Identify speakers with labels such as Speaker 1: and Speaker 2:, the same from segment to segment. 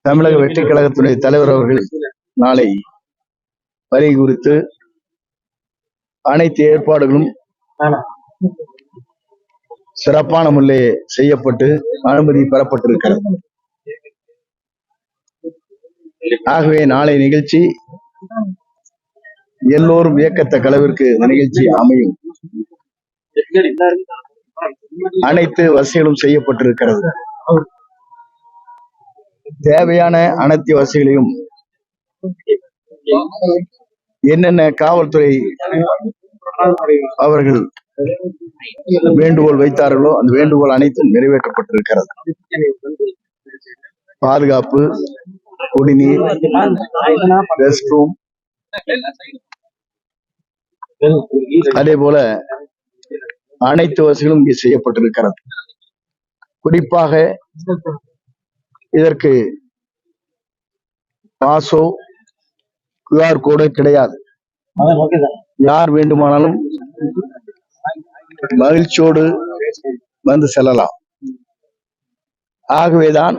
Speaker 1: தமிழக வெற்றி கழகத்துடைய தலைவர் அவர்கள் நாளை வருகை குறித்து அனைத்து ஏற்பாடுகளும் சிறப்பான முறையில் செய்யப்பட்டு அனுமதி பெறப்பட்டிருக்கிறது. ஆகவே நாளை நிகழ்ச்சி எல்லோரும் வியக்கத்தக்க அளவிற்கு நிகழ்ச்சி அமையும். அனைத்து வசதிகளும் செய்யப்பட்டிருக்கிறது. தேவையான அனைத்து வசதிகளையும் என்னென்ன காவல்துறை அவர்கள் வேண்டுகோள் வைத்தார்களோ அந்த வேண்டுகோள் அனைத்தும் நிறைவேற்றப்பட்டிருக்கிறது. பாதுகாப்பு, குடிநீர், ரெஸ்ட் ரூம், அதே போல அனைத்து வசதிகளும் இங்கே செய்யப்பட்டிருக்கிறது. குறிப்பாக இதற்கு பாசோ QR கோடு கிடையாது. யார் வேண்டுமானாலும் மகிழ்ச்சியோடு வந்து செல்லலாம். ஆகவேதான்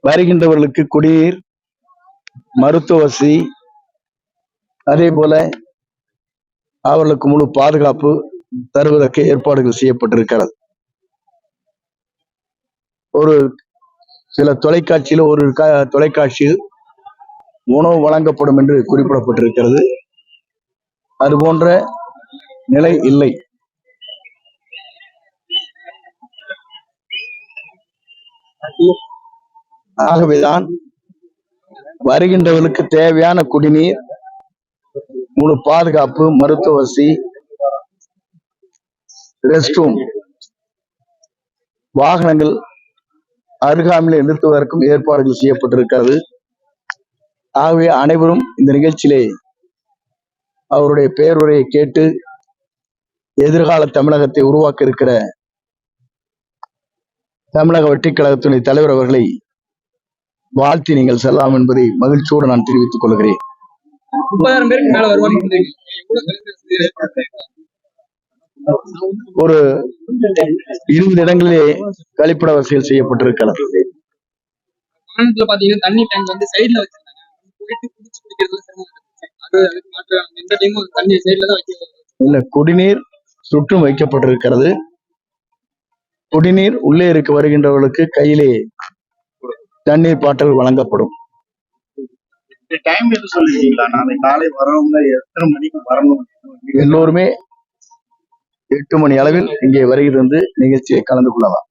Speaker 1: வருகின்றவர்களுக்கு குடிநீர், மருத்துவ வசதி, அதே போல அவர்களுக்கு முழு பாதுகாப்பு தருவதற்கு ஏற்பாடுகள் செய்யப்பட்டிருக்கிறது. ஒரு சில தொலைக்காட்சியில் ஒரு தொலைக்காட்சியில் உணவு வழங்கப்படும் என்று குறிப்பிடப்பட்டிருக்கிறது. அது போன்ற நிலை இல்லை. ஆகவேதான் வருகின்றவர்களுக்கு தேவையான குடிநீர், முழு பாதுகாப்பு, மருத்துவ வசதி, ரெஸ்ட் ரூம், வாகனங்கள் அருகாமையில் நிறுத்துவதற்கும் ஏற்பாடுகள் செய்யப்பட்டிருக்கிறது. ஆகவே அனைவரும் இந்த நிகழ்ச்சியிலே அவருடைய பேருரையை கேட்டு எதிர்கால தமிழகத்தை உருவாக்க இருக்கிற தமிழக வெற்றி கழகத்தினுடைய தலைவர் அவர்களை வாழ்த்தி நீங்கள் செல்லலாம் என்பதை மகிழ்ச்சியோடு நான் தெரிவித்துக் கொள்கிறேன்.
Speaker 2: 30,000 பேருக்கு மேல வருவாங்க.
Speaker 1: ஒரு 20 இடங்களிலே கழிப்பிட வசதிகள் செய்யப்பட்டிருக்கிறது.
Speaker 2: மாநிலத்துல பாத்தீங்கன்னா தண்ணி டேங்க் வந்து சைடுல வச்சிருக்காங்க. போயிட்டு குடிச்சு குடிக்கிறதுல சிரமம். அதுக்கு மாற்ற இந்த டைம் தண்ணி சைடுல தான் வைக்கிறாங்க.
Speaker 1: இல்ல, குடிநீர் சுற்றும் வைக்கப்பட்டிருக்கிறது. குடிநீர் உள்ளே இருக்க வருகின்றவர்களுக்கு கையிலே தண்ணீர் பாட்டில் வழங்கப்படும்.
Speaker 3: டைம் எது சொல்லிருக்கீங்களா? நாளை காலை வரவங்க எத்தனை மணிக்கு வரணும்?
Speaker 1: எல்லோருமே 8 மணி அளவில் இங்கே வருகிறது நிகழ்ச்சியை கலந்து கொள்ளலாம்.